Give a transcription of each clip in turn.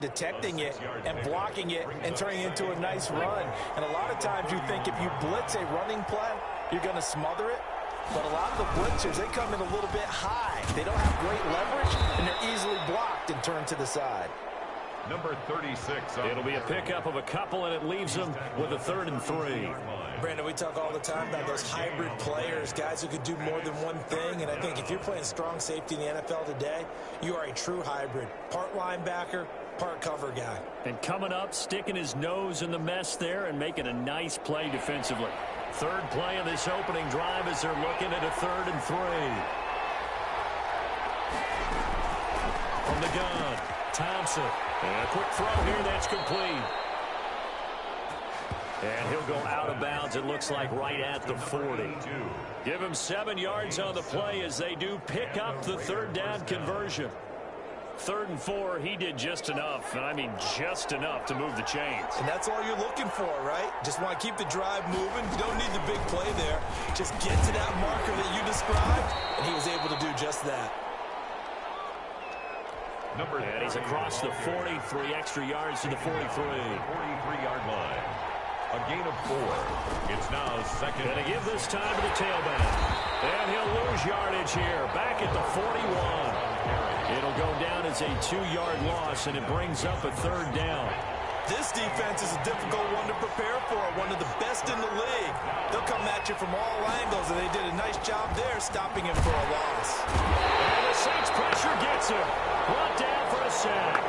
detecting it and blocking it and turning it into a nice run. And a lot of times you think if you blitz a running play, you're going to smother it. But a lot of the blitzers, they come in a little bit high. They don't have great leverage, and they're easily blocked and turned to the side. Number 36. It'll be a pickup of a couple, and it leaves them with a 3rd and 3. Brandon, we talk all the time about those hybrid players, guys who could do more than one thing. And I think if you're playing strong safety in the NFL today, you are a true hybrid. Part linebacker, part cover guy. And coming up, sticking his nose in the mess there and making a nice play defensively. 3rd play of this opening drive as they're looking at a 3rd and 3. From the gun, Thompson. And a quick throw here that's complete. And he'll go out of bounds, it looks like, right at the 40. Give him 7 yards on the play as they do pick up the 3rd down conversion. 3rd and 4, he did just enough, and I mean just enough to move the chains. And that's all you're looking for, right? Just want to keep the drive moving. You don't need the big play there. Just get to that marker that you described, and he was able to do just that. And he's across the 40, 3 extra yards to the 43. 43-yard line. A gain of 4. It's now 2nd. Going to give this time to the tailback. And he'll lose yardage here. Back at the 41. It'll go down as a 2-yard loss, and it brings up a 3rd down. This defense is a difficult one to prepare for, one of the best in the league. They'll come at you from all angles, and they did a nice job there stopping him for a loss. And the Saints pressure gets him. Brought down for a sack.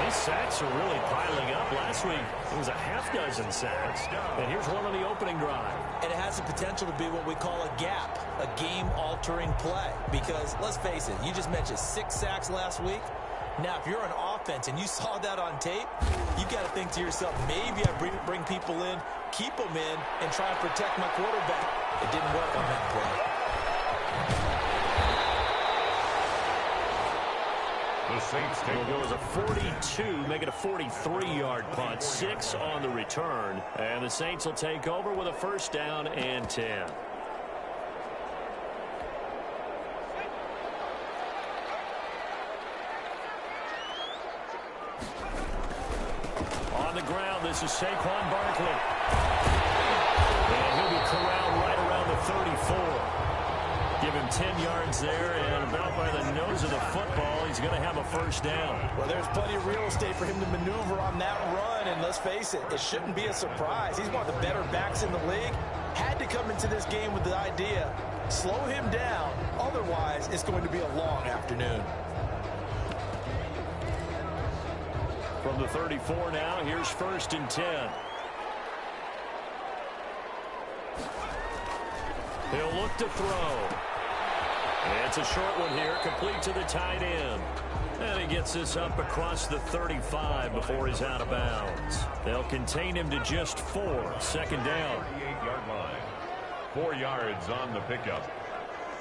These sacks are really piling up. Last week, it was a half-dozen sacks. And here's one on the opening drive. And it has the potential to be what we call a gap, a game-altering play. Because, let's face it, you just mentioned 6 sacks last week. Now, if you're an offense and you saw that on tape, you got to think to yourself, maybe I bring people in, keep them in, and try and protect my quarterback. It didn't work on that play. The Saints take It'll go as a 42, make it a 43-yard punt, 6 on the return. And the Saints will take over with a 1st down and 10. On the ground, this is Saquon Barkley. And he'll be corralled right around the 34. Give him 10 yards there, and about by the nose of the football, he's going to have a 1st down. Well, there's plenty of real estate for him to maneuver on that run, and let's face it, it shouldn't be a surprise. He's one of the better backs in the league. Had to come into this game with the idea, slow him down, otherwise it's going to be a long afternoon. From the 34 now, here's 1st and 10. He'll look to throw. It's a short one here, complete to the tight end. And he gets this up across the 35 before he's out of bounds. They'll contain him to just 4, 2nd down. 38-yard line. 4 yards on the pickup.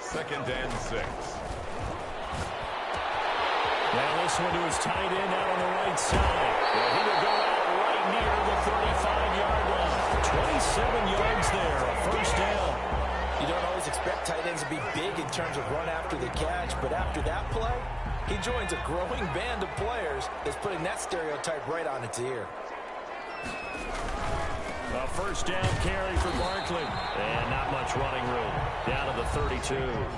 2nd and 6. Now this one to his tight end out on the right side. Well, he will go out right near the 35-yard line. 27 yards there, a 1st down. You don't always expect tight ends to be big in terms of run after the catch, but after that play, he joins a growing band of players that's putting that stereotype right on its ear. A 1st down carry for Barkley. And not much running room. Down to the 32.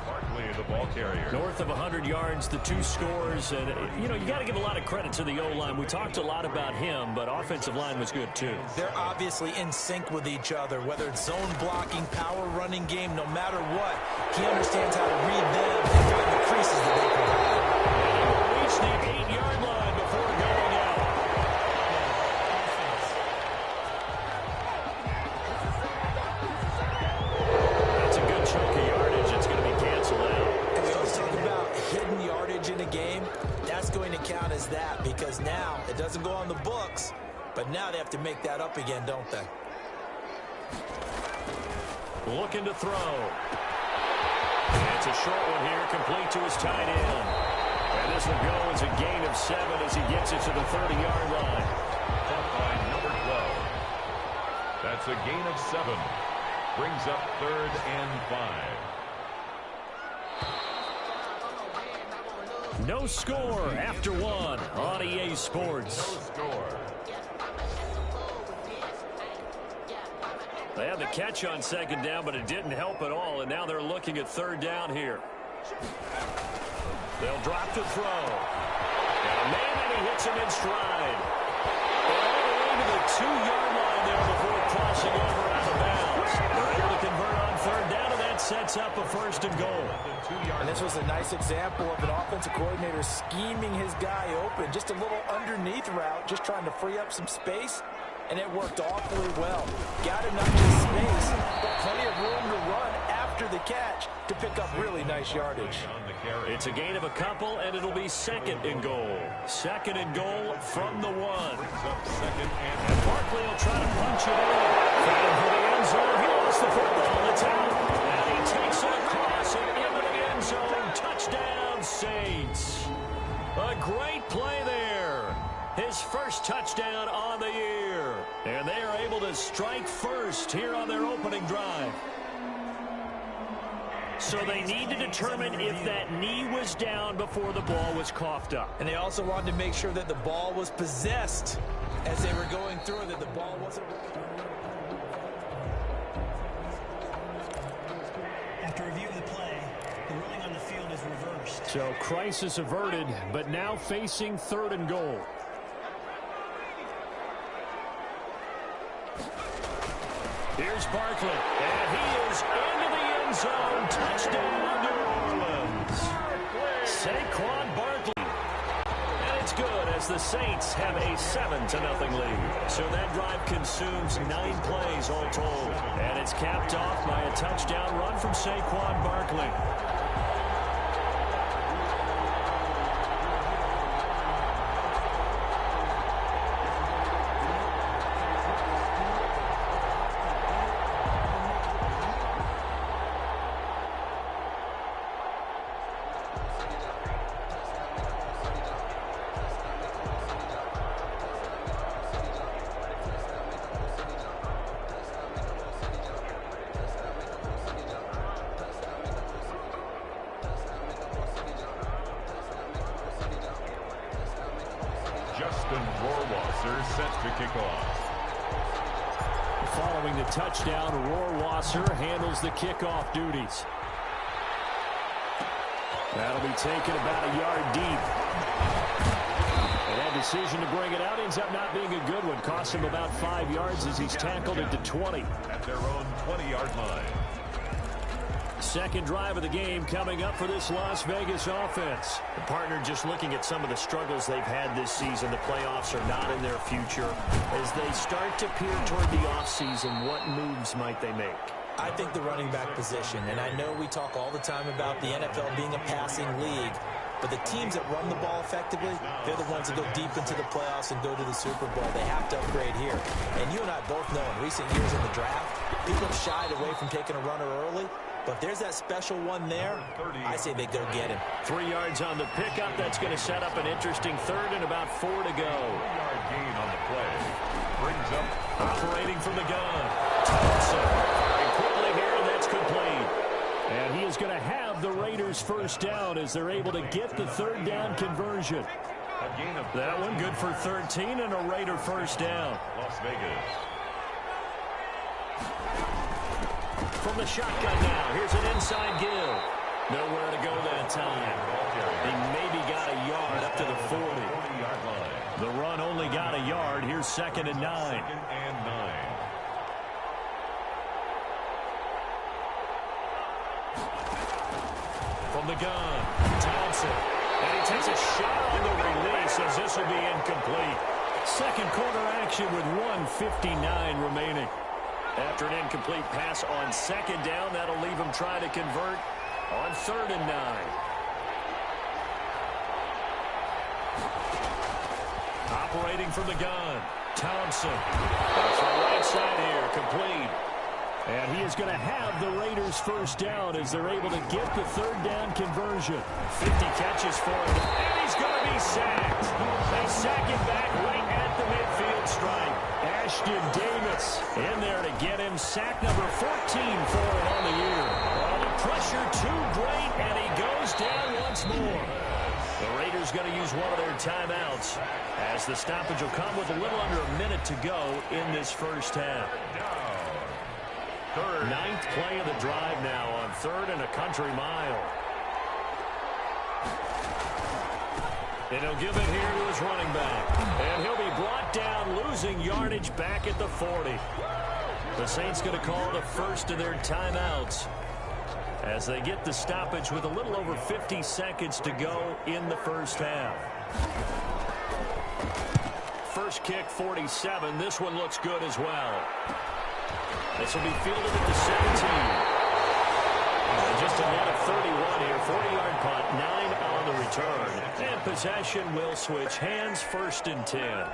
Barkley, the ball carrier. North of 100 yards, the 2 scores. And, you know, you got to give a lot of credit to the O-line. We talked a lot about him, but offensive line was good, too. They're obviously in sync with each other, whether it's zone blocking, power running game, no matter what. He understands how to read them and find the creases that they provide. And he will reach the 8-yard line before going out. That's a good chunk of yardage. It's going to be canceled out. And we always talk about hidden yardage in a game. That's going to count as that because now it doesn't go on the books, but now they have to make that up again, don't they? Looking to throw. It's a short one here, complete to his tight end. And this will go as a gain of 7 as he gets it to the 30-yard line. Caught by number 12. That's a gain of 7. Brings up 3rd and 5. No score after one on EA Sports. No score. They had the catch on second down, but it didn't help at all, and now they're looking at third down here. They'll drop to throw. And a man, and he hits him in stride. All the way to the 2-yard line there before crossing over out of bounds. They're able to convert on third down, and that sets up a first and goal. And this was a nice example of an offensive coordinator scheming his guy open. Just a little underneath route, just trying to free up some space. And it worked awfully well. Got him not just space, but plenty of room to run after the catch to pick up really nice yardage. It's a gain of a couple, and it'll be second and goal. Second and goal from the 1. And Barkley will try to punch it in. Fighting for the end zone. He lost the football. It's out. And he takes it across and into the end zone. Touchdown, Saints. A great play there. His first touchdown on the year. And they are able to strike first here on their opening drive. So they need to determine if that knee was down before the ball was coughed up. And they also wanted to make sure that the ball was possessed as they were going through, that the ball wasn't... After review of the play, the ruling on the field is reversed. So crisis averted, but now facing third and goal. Here's Barkley, and he is into the end zone. Touchdown, New Orleans. Saquon Barkley. And it's good as the Saints have a 7-0 lead. So that drive consumes 9 plays all told. And it's capped off by a touchdown run from Saquon Barkley. Set to kick off. Following the touchdown, Rohrwasser handles the kickoff duties. That'll be taken about a yard deep. And that decision to bring it out ends up not being a good one. Costs him about 5 yards as he's tackled into 20. At their own 20-yard line. Second drive of the game coming up for this Las Vegas offense. The partner just looking at some of the struggles they've had this season. The playoffs are not in their future. As they start to peer toward the offseason, what moves might they make? I think the running back position, and I know we talk all the time about the NFL being a passing league, but the teams that run the ball effectively, they're the ones that go deep into the playoffs and go to the Super Bowl. They have to upgrade here. And you and I both know in recent years in the draft, people have shied away from taking a runner early. But if there's that special one there, I say they go get him. 3 yards on the pickup. That's going to set up an interesting third and about 4 to go. 3-yard gain on the play. Brings up. Operating from the gun. Thompson. And quickly here, and that's complete. And he is going to have the Raiders first down as they're able to get the third down conversion. A gain of that one good for 13 and a Raider first down. Las Vegas. From the shotgun now, here's an inside give. Nowhere to go that time. He maybe got a yard up to the 40. 40-yard line. The run only got a yard. Here's 2nd and 9. 2nd and 9. From the gun, Thompson. And he takes a shot on the release as this will be incomplete. Second quarter action with 1:59 remaining. After an incomplete pass on 2nd down, that'll leave him trying to convert on 3rd and 9. Operating from the gun, Thompson. That's the right side here, complete. And he is going to have the Raiders first down as they're able to get the third down conversion. 50 catches for him, and he's going to be sacked. They sack him back right at the midfield stripe. Ashton Davis in there to get him. Sack number 14 for him on the year. Well, the pressure too great, and he goes down once more. The Raiders going to use one of their timeouts as the stoppage will come with a little under a minute to go in this first half. Ninth play of the drive now on 3rd and a country mile. And he'll give it here to his running back. And he'll be brought down, losing yardage back at the 40. The Saints going to call the first of their timeouts as they get the stoppage with a little over 50 seconds to go in the first half. First kick, 47. This one looks good as well. This will be fielded at the 17. Just a net of 31 here. 40-yard punt, 9 on the return. And possession will switch hands, 1st and 10.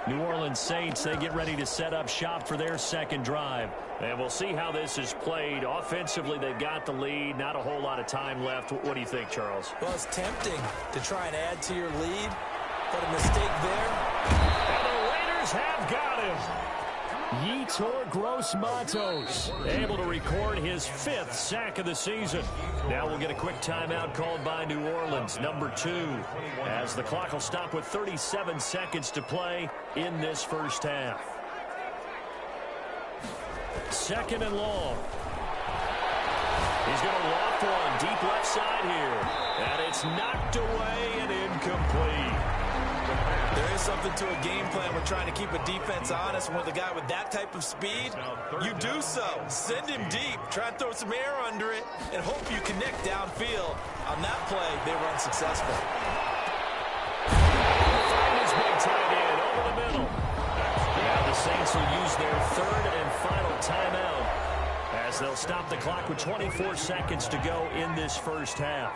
New Orleans Saints, they get ready to set up shop for their second drive. And we'll see how this is played. Offensively, they've got the lead. Not a whole lot of time left. What do you think, Charles? Well, it's tempting to try and add to your lead, but a mistake there. And the Raiders have got him. Yetur Gross-Matos able to record his 5th sack of the season. Now we'll get a quick timeout called by New Orleans, number 2, as the clock will stop with 37 seconds to play in this first half. 2nd and long. He's going to loft one deep left side here, and it's knocked away and incomplete. There is something to a game plan. We're trying to keep a defense honest. With a guy with that type of speed, you do so. Send him deep. Try and throw some air under it and hope you connect downfield. On that play, they were unsuccessful. Find his big tight end over the middle. Now the Saints will use their 3rd and final timeout as they'll stop the clock with 24 seconds to go in this first half.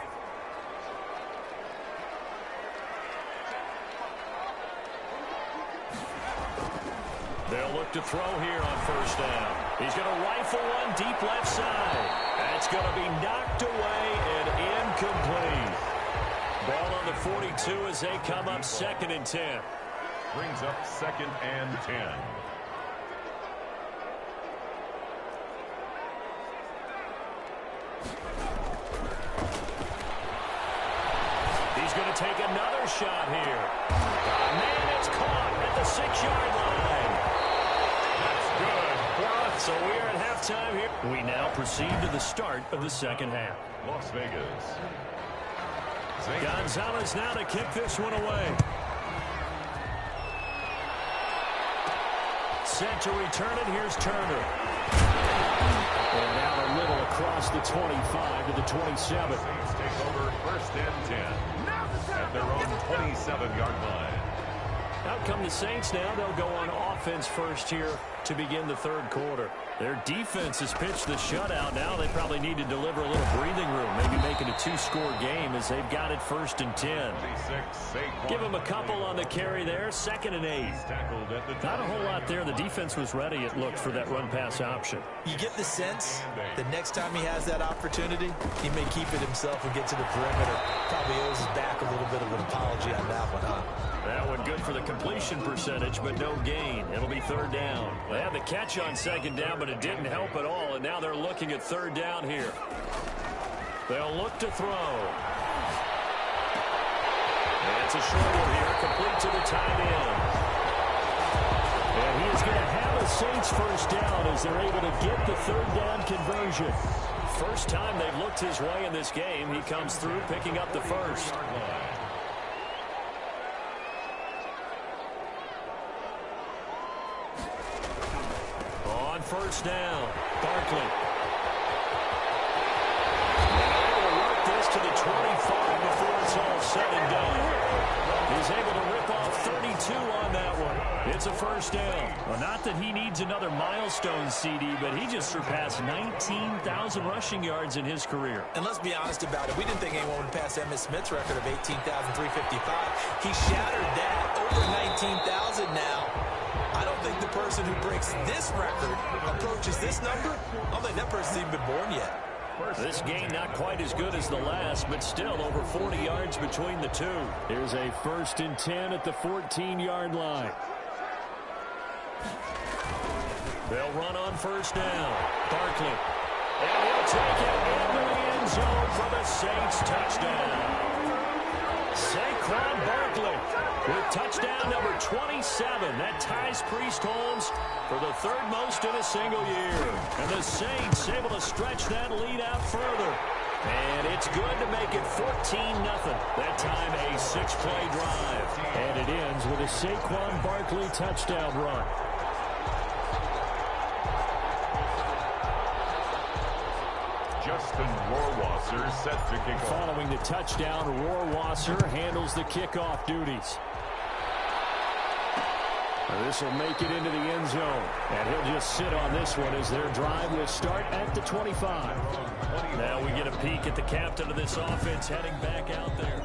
They'll look to throw here on 1st down. He's going to rifle one deep left side. That's going to be knocked away and incomplete. Ball on the 42 as they come up 2nd and 10. Brings up 2nd and 10. He's going to take another shot here. Man, it's caught at the 6-yard line. So we are at halftime here. We now proceed to the start of the second half. Las Vegas. Gonzalez now to kick this one away. Set to return it. Here's Turner. And now a little across the 25 to the 27. Saints take over 1st and 10 at their own 27-yard line. Out come the Saints now. They'll go on offense first here to begin the 3rd quarter. Their defense has pitched the shutout. Now they probably need to deliver a little breathing room, maybe make it a 2-score game as they've got it 1st and 10. Give them a couple on the carry there. 2nd and 8. Not a whole lot there. The defense was ready, it looked, for that run-pass option. You get the sense that next time he has that opportunity, he may keep it himself and get to the perimeter. Probably owes his back a little bit of an apology on that one, huh? That one good for the completion percentage, but no gain. It'll be 3rd down. They had the catch on 2nd down, but it didn't help at all, and now they're looking at 3rd down here. They'll look to throw. And it's a short one here, complete to the tight end. And he is going to have a Saints 1st down as they're able to get the 3rd down conversion. First time they've looked his way in this game. He comes through picking up the 1st. On 1st down, Barkley. Able to work this to the 25 before it's all said and done. He's able to rip off 32 on that one. It's a 1st down. Well, not that he needs another milestone CD, but he just surpassed 19,000 rushing yards in his career. And let's be honest about it. We didn't think anyone would pass Emmitt Smith's record of 18,355. He shattered that over 19,000 now. I don't think the person who breaks this record approaches this number. I don't think that person's even been born yet. This game not quite as good as the last, but still over 40 yards between the two. Here's a 1st and 10 at the 14-yard line. They'll run on 1st down. Barkley. And he'll take it into the end zone for the Saints touchdown. Saquon Barkley with touchdown number 27. That ties Priest Holmes for the third most in a single year. And the Saints able to stretch that lead out further. And it's good to make it 14-0. That time a 6-play drive. And it ends with a Saquon Barkley touchdown run. Justin Rohrwasser set to kick off. Following the touchdown, Rohrwasser handles the kickoff duties. This will make it into the end zone. And he'll just sit on this one as their drive will start at the 25. Now we get a peek at the captain of this offense heading back out there.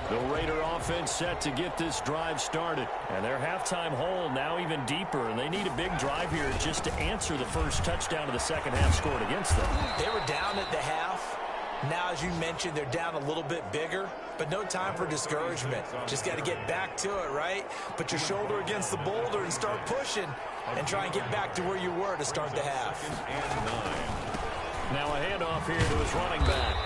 The Raider offense set to get this drive started. And their halftime hole now even deeper. And they need a big drive here just to answer the first touchdown of the second half scored against them. They were down at the half. Now, as you mentioned, they're down a little bit bigger. But no time for discouragement. Just got to get back to it, right? Put your shoulder against the boulder and start pushing. And try and get back to where you were to start the half. Now a handoff here to his running back.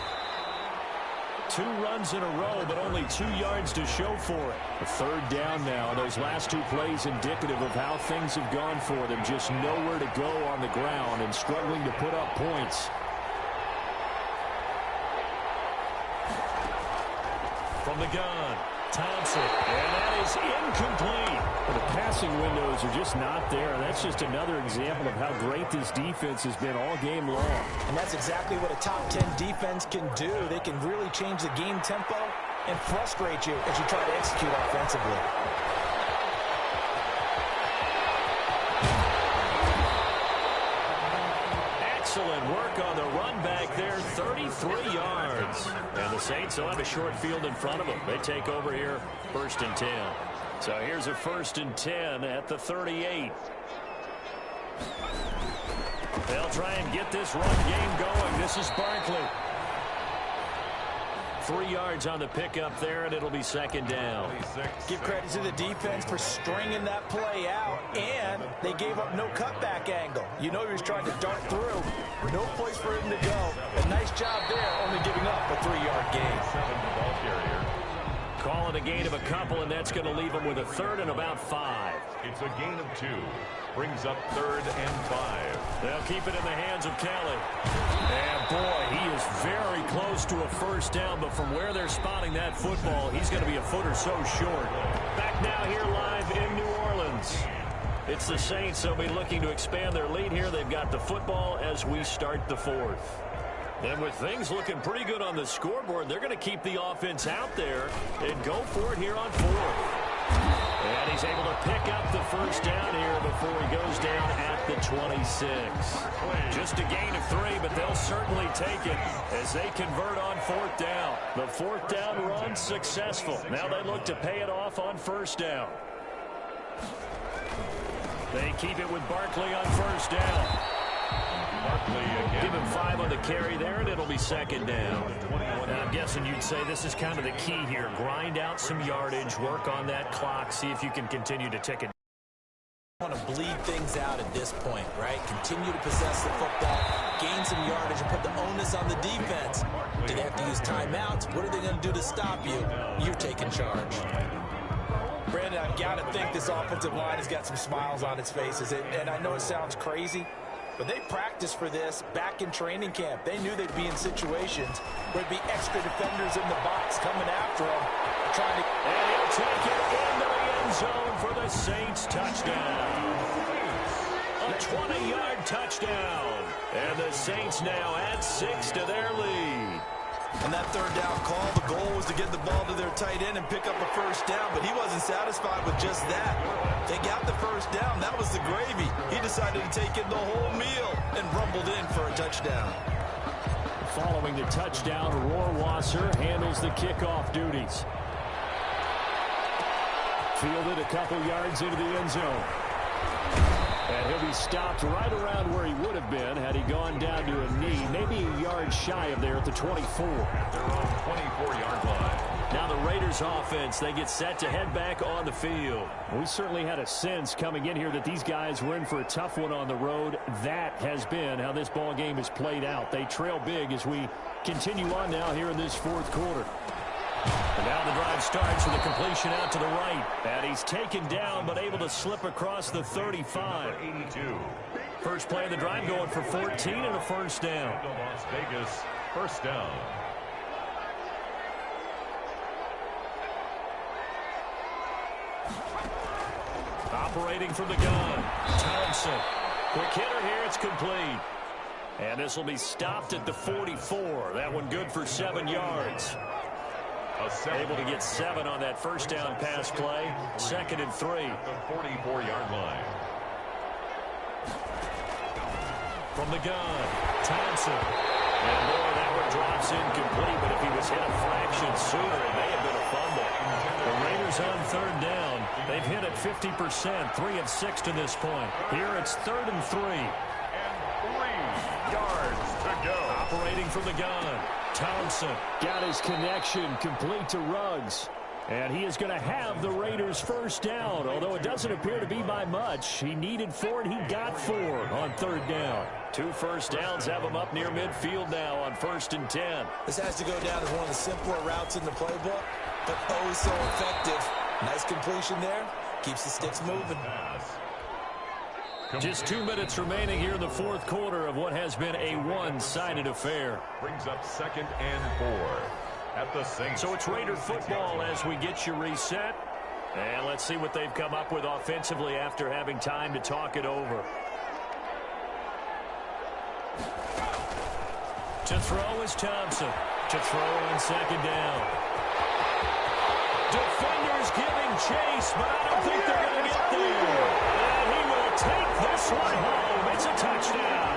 2 runs in a row, but only 2 yards to show for it. A third down now. Those last 2 plays indicative of how things have gone for them. Just nowhere to go on the ground and struggling to put up points. From the gun, Thompson, and that is incomplete. Well, the passing windows are just not there. That's just another example of how great this defense has been all game long. And that's exactly what a top 10 defense can do. They can really change the game tempo and frustrate you as you try to execute offensively. Excellent work on the run back there, 33 yards. And the Saints will have a short field in front of them. They take over here, 1st and 10. So here's a 1st and 10 at the 38. They'll try and get this run game going. This is Barkley. 3 yards on the pickup there, and it'll be 2nd down. Give credit to the defense for stringing that play out, and they gave up no cutback angle. You know he was trying to dart through. No place for him to go. A nice job there, only giving up a 3-yard gain. Calling a gain of a couple, and that's going to leave them with a 3rd and about 5. It's a gain of 2. Brings up 3rd and 5. They'll keep it in the hands of Kelly. And boy, he is very close to a 1st down, but from where they're spotting that football, he's going to be a foot or so short. Back now here live in New Orleans. It's the Saints. They'll be looking to expand their lead here. They've got the football as we start the 4th. And with things looking pretty good on the scoreboard, they're going to keep the offense out there and go for it here on 4th. And he's able to pick up the 1st down here before he goes down at the 26. Just a gain of 3, but they'll certainly take it as they convert on 4th down. The 4th down run successful. Now they look to pay it off on 1st down. They keep it with Barkley on 1st down. Give him 5 on the carry there, and it'll be 2nd down. Now, I'm guessing you'd say this is kind of the key here. Grind out some yardage, work on that clock, see if you can continue to tick it. Want to bleed things out at this point, right? Continue to possess the football, gain some yardage, and put the onus on the defense. Do they have to use timeouts? What are they going to do to stop you? You're taking charge. Brandon, I've got to think this offensive line has got some smiles on its faces. And I know it sounds crazy, but they practiced for this back in training camp. They knew they'd be in situations where there'd be extra defenders in the box coming after them, trying to... And he'll take it into the end zone for the Saints touchdown. A 20-yard touchdown. And the Saints now add 6 to their lead. On that 3rd down call, the goal was to get the ball to their tight end and pick up a 1st down, but he wasn't satisfied with just that. They got the 1st down. That was the gravy. He decided to take in the whole meal and rumbled in for a touchdown. Following the touchdown, Rohrwasser handles the kickoff duties. Fielded a couple yards into the end zone. And he'll be stopped right around where he would have been had he gone down to a knee, maybe a yard shy of there at the 24. They're on 24-yard line. Now the Raiders offense, they get set to head back on the field. We certainly had a sense coming in here that these guys were in for a tough one on the road. That has been how this ball game is played out. They trail big as we continue on now here in this fourth quarter. And now the drive starts with a completion out to the right. And he's taken down but able to slip across the 35. 82. First play of the drive going for 14 and a first down. Las Vegas, first down. Operating from the gun, Thompson. Quick hitter here, it's complete. And this will be stopped at the 44. That one good for 7 yards. Able to get 7 on that first down pass play. 2nd and 3. The 44-yard line. From the gun, Thompson. And boy, that one drops incomplete, but if he was hit a fraction sooner, it may have been a fumble. The Raiders on 3rd down. They've hit it 50%, 3 of 6 to this point. Here it's 3rd and 3. And 3 yards to go. Operating from the gun, Thompson. Got his connection complete to Ruggs. And he is going to have the Raiders first down, although it doesn't appear to be by much. He needed 4, and he got 4 on 3rd down. 2 first downs have him up near midfield now on 1st and 10. This has to go down as one of the simpler routes in the playbook, but oh so effective. Nice completion there. Keeps the sticks moving. Just 2 minutes remaining here in the fourth quarter of what has been a one-sided affair. Brings up 2nd and 4 at the same. So it's Raider football as we get you reset. And let's see what they've come up with offensively after having time to talk it over. To throw is Thompson. To throw on 2nd down. Defenders giving chase, but I don't think they're going to get there. And he will take this one home. It's a touchdown.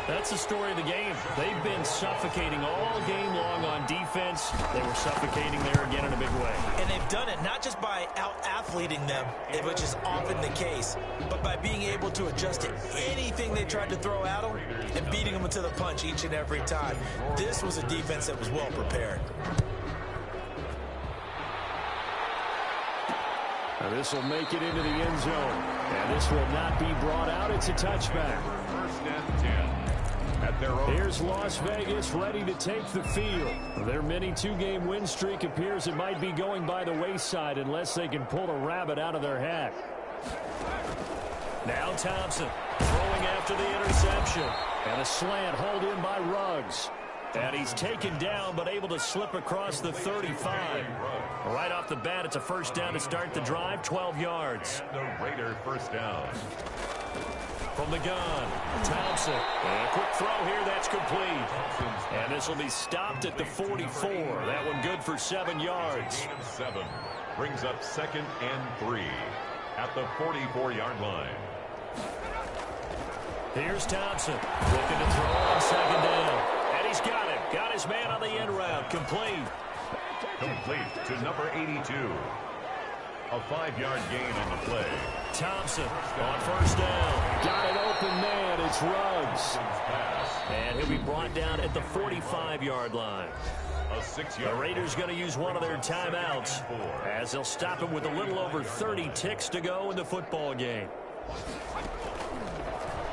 That's the story of the game. They've been suffocating all game long on defense. They were suffocating there again in a big way. And they've done it not just by out-athleting them, which is often the case, but by being able to adjust to anything they tried to throw at them and beating them to the punch each and every time. This was a defense that was well prepared. Now this will make it into the end zone. And this will not be brought out. It's a touchback. 1st and 10. At their own. Here's Las Vegas ready to take the field. Their mini 2-game win streak appears it might be going by the wayside unless they can pull a rabbit out of their hat. Now Thompson throwing after the interception. And a slant hauled in by Ruggs. And he's taken down but able to slip across the 35. Right off the bat, it's a first down to start the drive, 12 yards. The Raider first down. From the gun, Thompson. And a quick throw here, that's complete. And this will be stopped at the 44. That one good for 7 yards. Gain of 7. Brings up 2nd and 3 at the 44-yard line. Here's Thompson looking to throw on 2nd down. And he's got it. Got his man on the end route. Complete. Complete to number 82. A 5-yard gain on the play. Thompson on first down. Got an open man. It's Ruggs. And he'll be brought down at the 45-yard line. A 6-yard. The Raiders going to use one of their timeouts as they'll stop him with a little over 30 ticks to go in the football game.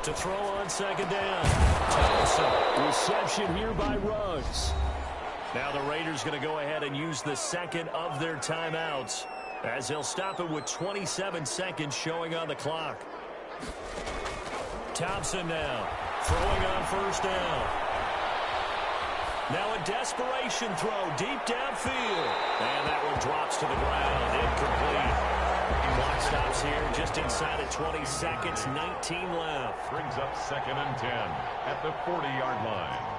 To throw on 2nd down. Thompson. Reception here by Ruggs. Now the Raiders going to go ahead and use the second of their timeouts as they'll stop him with 27 seconds showing on the clock. Thompson now throwing on first down. Now a desperation throw deep downfield. And that one drops to the ground. Incomplete. Clock stops here just inside of 20 seconds. 19 left. Brings up 2nd and 10 at the 40-yard line.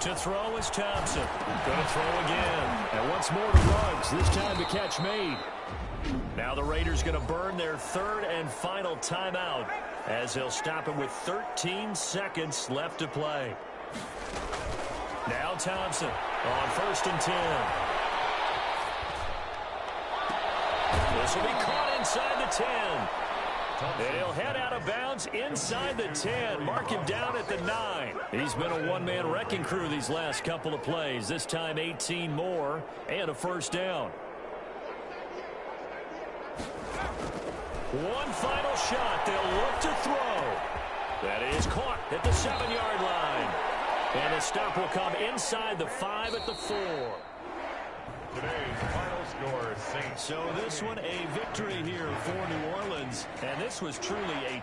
To throw is Thompson. Going to throw again. And once more to Ruggs. This time the catch made. Now the Raiders going to burn their 3rd and final timeout as they'll stop him with 13 seconds left to play. Now Thompson on 1st and 10. This will be caught inside the 10. And he'll head out of bounds inside the 10. Mark him down at the 9. He's been a one-man wrecking crew these last couple of plays. This time 18 more and a first down. One final shot. They'll look to throw. That is caught at the 7-yard line. And the stop will come inside the 5 at the 4. Today's final score, Saints. So this one a victory here for New Orleans. And this was truly a